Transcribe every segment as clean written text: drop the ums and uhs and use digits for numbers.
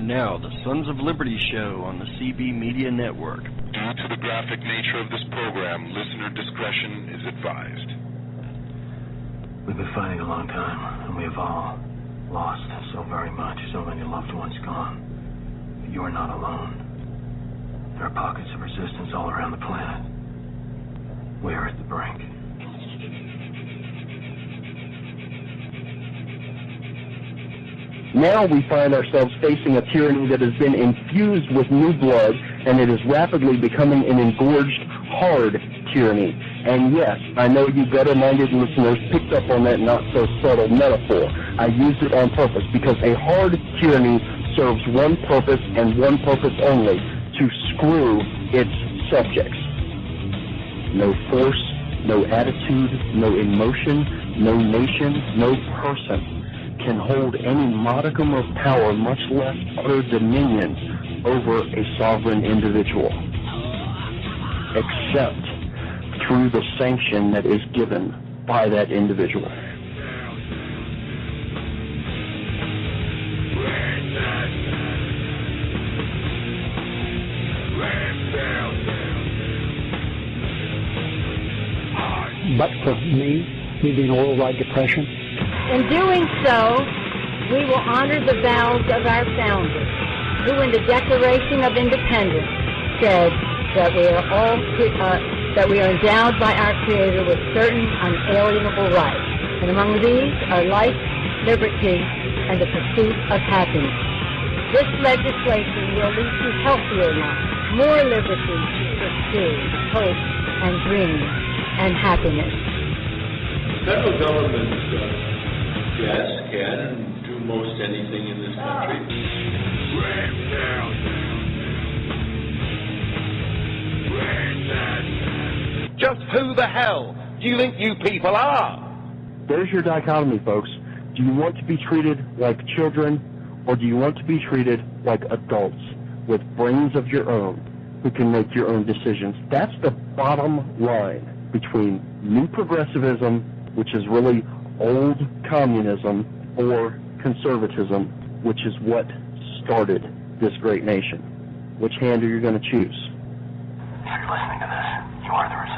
And now, the Sons of Liberty show on the CB Media Network. Due to the graphic nature of this program, listener discretion is advised. We've been fighting a long time, and we have all lost so very much, so many loved ones gone. But you are not alone. There are pockets of resistance all around the planet. We are at the brink. Now we find ourselves facing a tyranny that has been infused with new blood, and it is rapidly becoming an engorged, hard tyranny. And yes, I know you better-minded listeners picked up on that not-so-subtle metaphor. I used it on purpose because a hard tyranny serves one purpose and one purpose only, to screw its subjects. No force, no attitude, no emotion, no nation, no person can hold any modicum of power, much less utter dominion over a sovereign individual, except through the sanction that is given by that individual. But for me, leading a worldwide depression. In doing so, we will honor the vows of our founders, who in the Declaration of Independence said that we are endowed by our Creator with certain unalienable rights, and among these are life, liberty, and the pursuit of happiness. This legislation will lead to healthier lives, more liberty to pursue hope and dreams and happiness. Federal government, yes, can and do most anything in this country. Just who the hell do you think you people are? There's your dichotomy, folks. Do you want to be treated like children, or do you want to be treated like adults with brains of your own who can make your own decisions? That's the bottom line between new progressivism, which is really old communism, or conservatism, which is what started this great nation. Which hand are you going to choose? If you're listening to this, you are the resistance.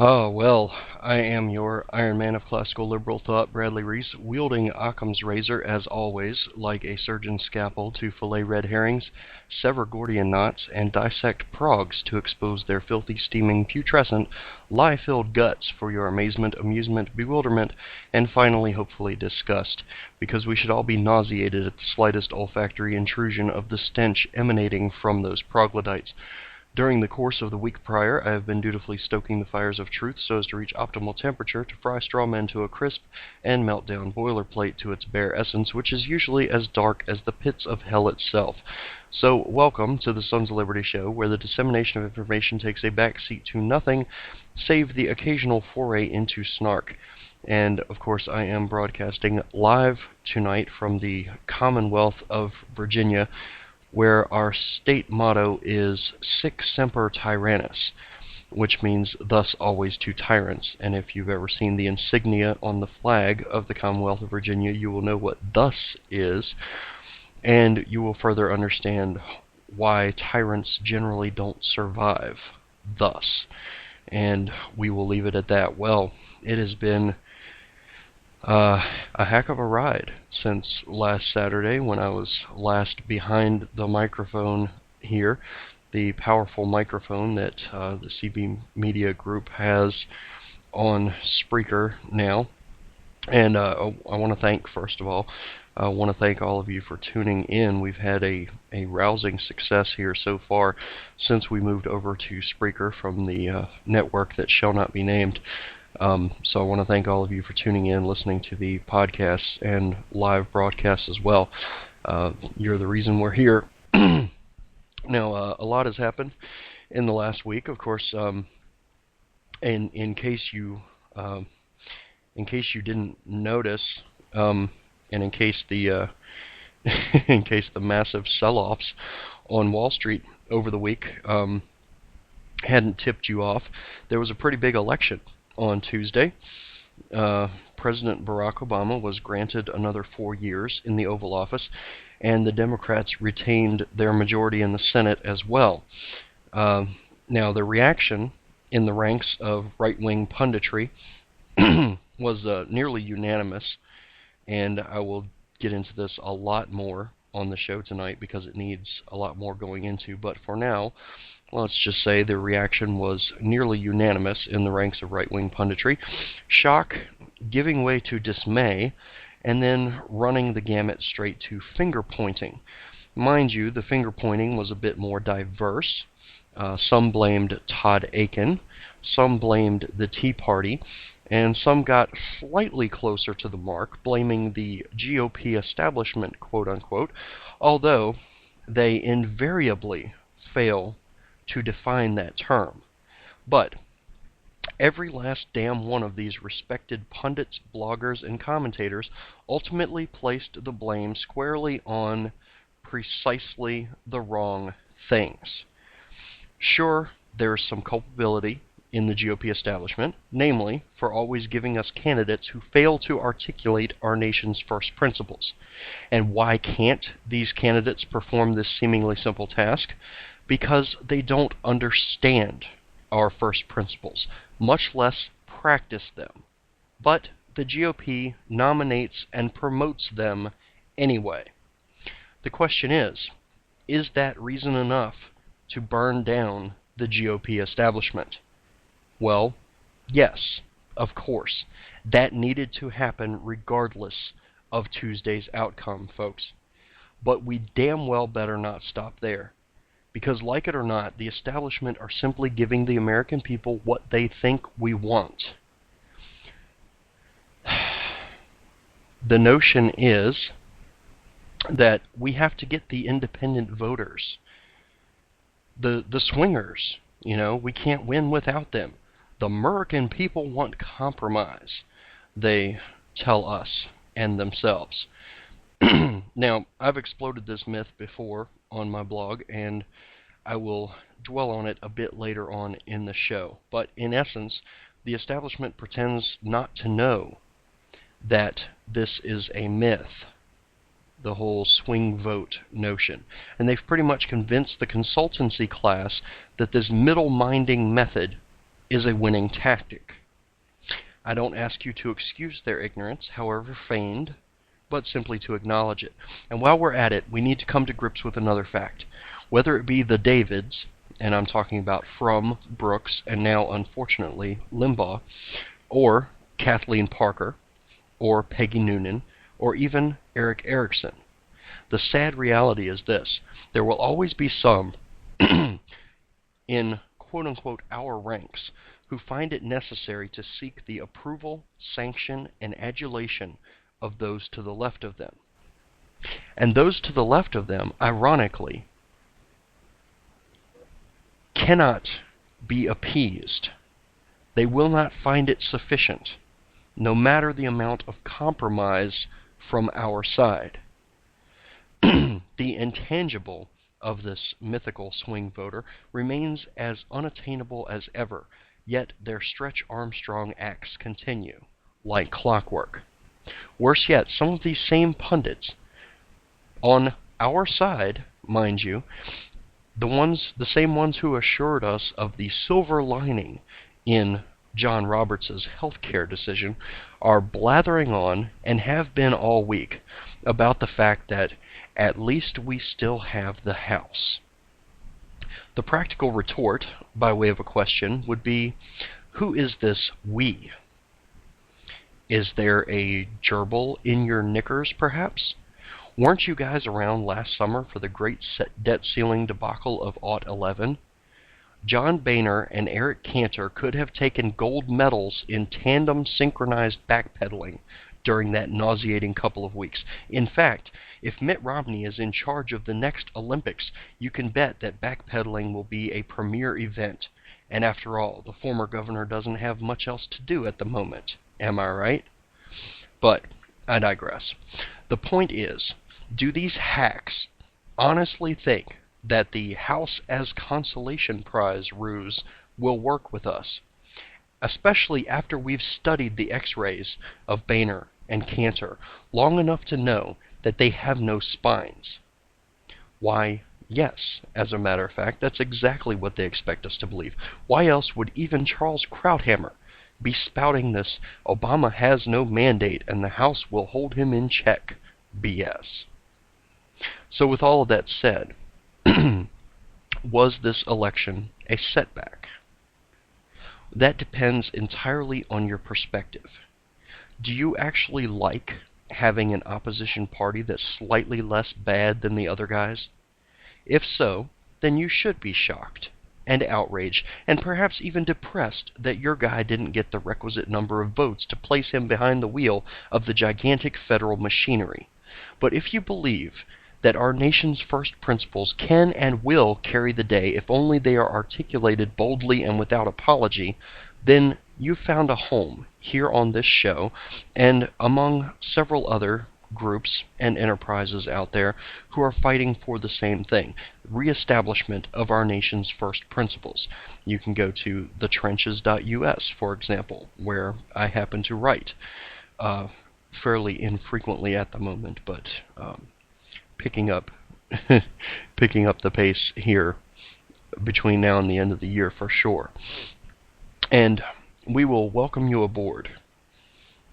Oh, well, I am your Iron Man of classical liberal thought, Bradley Reese, wielding Occam's razor, as always, like a surgeon's scalpel to fillet red herrings, sever Gordian knots, and dissect progs to expose their filthy, steaming, putrescent, lie-filled guts for your amazement, amusement, bewilderment, and finally, hopefully, disgust, because we should all be nauseated at the slightest olfactory intrusion of the stench emanating from those troglodytes. During the course of the week prior, I have been dutifully stoking the fires of truth so as to reach optimal temperature to fry straw men to a crisp and melt down boilerplate to its bare essence, which is usually as dark as the pits of hell itself. So, welcome to the Sons of Liberty show, where the dissemination of information takes a backseat to nothing, save the occasional foray into snark. And, of course, I am broadcasting live tonight from the Commonwealth of Virginia, where our state motto is Sic Semper Tyrannis, which means thus always to tyrants. And if you've ever seen the insignia on the flag of the Commonwealth of Virginia, you will know what thus is, and you will further understand why tyrants generally don't survive thus. And we will leave it at that. Well, it has been a heck of a ride since last Saturday when I was last behind the microphone here, the powerful microphone that the CB Media Group has on Spreaker now. And I want to thank, first of all, I want to thank all of you for tuning in. We've had a rousing success here so far since we moved over to Spreaker from the network that shall not be named. So I want to thank all of you for tuning in, listening to the podcasts and live broadcasts as well. You're the reason we're here. Now, a lot has happened in the last week, of course. In case you didn't notice, and in case the massive sell-offs on Wall Street over the week hadn't tipped you off, there was a pretty big election on Tuesday. President Barack Obama was granted another 4 years in the Oval Office, and the Democrats retained their majority in the Senate as well. Now, the reaction in the ranks of right-wing punditry was nearly unanimous, and I will get into this a lot more on the show tonight because it needs a lot more going into. But for now, let's just say the reaction was nearly unanimous in the ranks of right-wing punditry. Shock giving way to dismay, and then running the gamut straight to finger-pointing. Mind you, the finger-pointing was a bit more diverse. Some blamed Todd Aiken, some blamed the Tea Party, and some got slightly closer to the mark, blaming the GOP establishment, quote-unquote, although they invariably fail to define that term. But every last damn one of these respected pundits, bloggers, and commentators ultimately placed the blame squarely on precisely the wrong things. Sure, there is some culpability in the GOP establishment, namely for always giving us candidates who fail to articulate our nation's first principles. And why can't these candidates perform this seemingly simple task? Because they don't understand our first principles, much less practice them. But the GOP nominates and promotes them anyway. The question is that reason enough to burn down the GOP establishment? Well, yes, of course. That needed to happen regardless of Tuesday's outcome, folks. But we damn well better not stop there. Because, like it or not, the establishment are simply giving the American people what they think we want. The notion is that we have to get the independent voters, the swingers. We can't win without them. The American people want compromise, they tell us and themselves. Now, I've exploded this myth before on my blog, and I will dwell on it a bit later on in the show. But in essence, the establishment pretends not to know that this is a myth, the whole swing vote notion. And they've pretty much convinced the consultancy class that this middle-minding method is a winning tactic. I don't ask you to excuse their ignorance, however feigned, but simply to acknowledge it. And while we're at it, we need to come to grips with another fact. Whether it be the Davids, and I'm talking about Frum, Brooks, and now, unfortunately, Limbaugh, or Kathleen Parker, or Peggy Noonan, or even Eric Erickson, the sad reality is this: there will always be some in quote-unquote our ranks who find it necessary to seek the approval, sanction, and adulation of those to the left of them. And those to the left of them, ironically, cannot be appeased. They will not find it sufficient, no matter the amount of compromise from our side. The intangible of this mythical swing voter remains as unattainable as ever, yet their Stretch Armstrong acts continue, like clockwork. Worse yet, some of these same pundits, on our side, mind you, the same ones who assured us of the silver lining in John Roberts' healthcare decision, are blathering on, and have been all week, about the fact that at least we still have the House. The practical retort, by way of a question, would be, who is this we? Is there a gerbil in your knickers, perhaps? Weren't you guys around last summer for the great debt ceiling debacle of '11? John Boehner and Eric Cantor could have taken gold medals in tandem synchronized backpedaling during that nauseating couple of weeks. In fact, if Mitt Romney is in charge of the next Olympics, you can bet that backpedaling will be a premier event. And after all, the former governor doesn't have much else to do at the moment. Am I right? But I digress. The point is, do these hacks honestly think that the House as Consolation Prize ruse will work with us? especially after we've studied the X-rays of Boehner and Cantor long enough to know that they have no spines? Why, yes, as a matter of fact, that's exactly what they expect us to believe. Why else would even Charles Krauthammer be spouting this Obama has no mandate and the House will hold him in check BS? So with all of that said, was this election a setback? That depends entirely on your perspective. Do you actually like having an opposition party that's slightly less bad than the other guys? If so, then you should be shocked and outraged and perhaps even depressed that your guy didn't get the requisite number of votes to place him behind the wheel of the gigantic federal machinery. But if you believe that our nation's first principles can and will carry the day if only they are articulated boldly and without apology, then you've found a home here on this show and among several other groups and enterprises out there who are fighting for the same thing, reestablishment of our nation's first principles. You can go to thetrenches.us, for example, where I happen to write fairly infrequently at the moment, but picking up the pace here between now and the end of the year for sure. And we will welcome you aboard,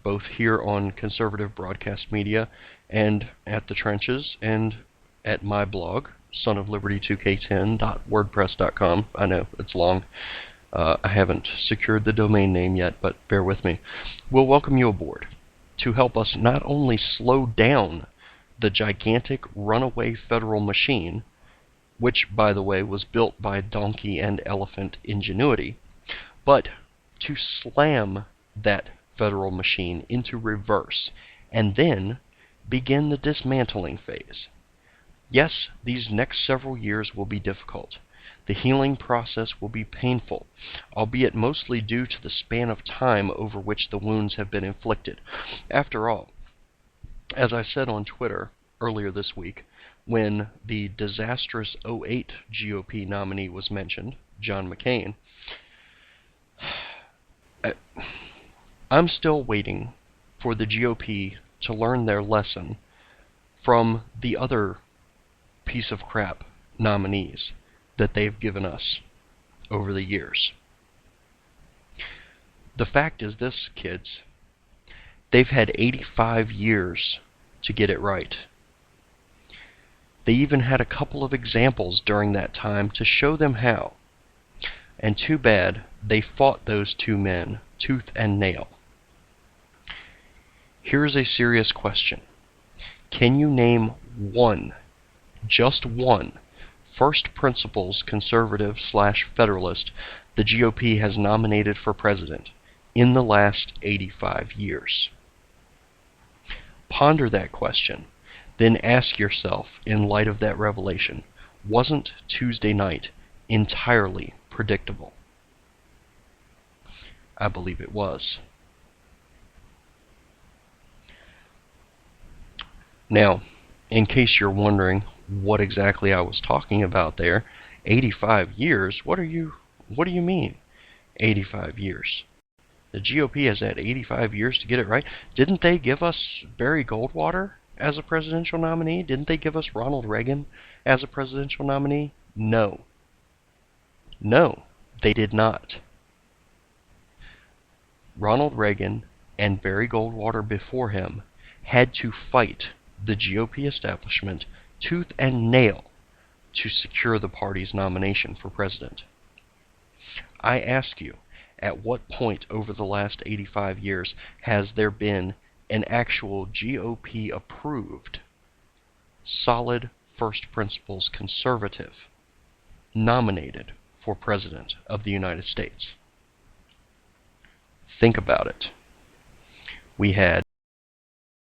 both here on conservative broadcast media and at the Trenches and at my blog, sonofliberty2k10.wordpress.com. I know, it's long. I haven't secured the domain name yet, but bear with me. We'll welcome you aboard to help us not only slow down the gigantic runaway federal machine, which, by the way, was built by donkey and elephant ingenuity, but to slam that federal machine into reverse and then begin the dismantling phase. Yes, these next several years will be difficult. The healing process will be painful, albeit mostly due to the span of time over which the wounds have been inflicted. After all, as I said on Twitter earlier this week, when the disastrous 2008 GOP nominee was mentioned, John McCain, I'm still waiting for the GOP to learn their lesson from the other piece of crap nominees that they've given us over the years. The fact is this, kids. They've had 85 years to get it right. They even had a couple of examples during that time to show them how. And too bad they fought those two men tooth and nail. Here's a serious question. Can you name one, just one, first principles conservative/federalist the GOP has nominated for president in the last 85 years? Ponder that question, then ask yourself, in light of that revelation, wasn't Tuesday night entirely predictable? I believe it was. Now, in case you're wondering what exactly I was talking about there, 85 years? What do you mean, 85 years? The GOP has had 85 years to get it right. Didn't they give us Barry Goldwater as a presidential nominee? Didn't they give us Ronald Reagan as a presidential nominee? No. No, they did not. Ronald Reagan and Barry Goldwater before him had to fight the GOP establishment tooth and nail to secure the party's nomination for president. I ask you, at what point over the last 85 years has there been an actual GOP-approved, solid first principles conservative nominated for president of the United States? Think about it. We had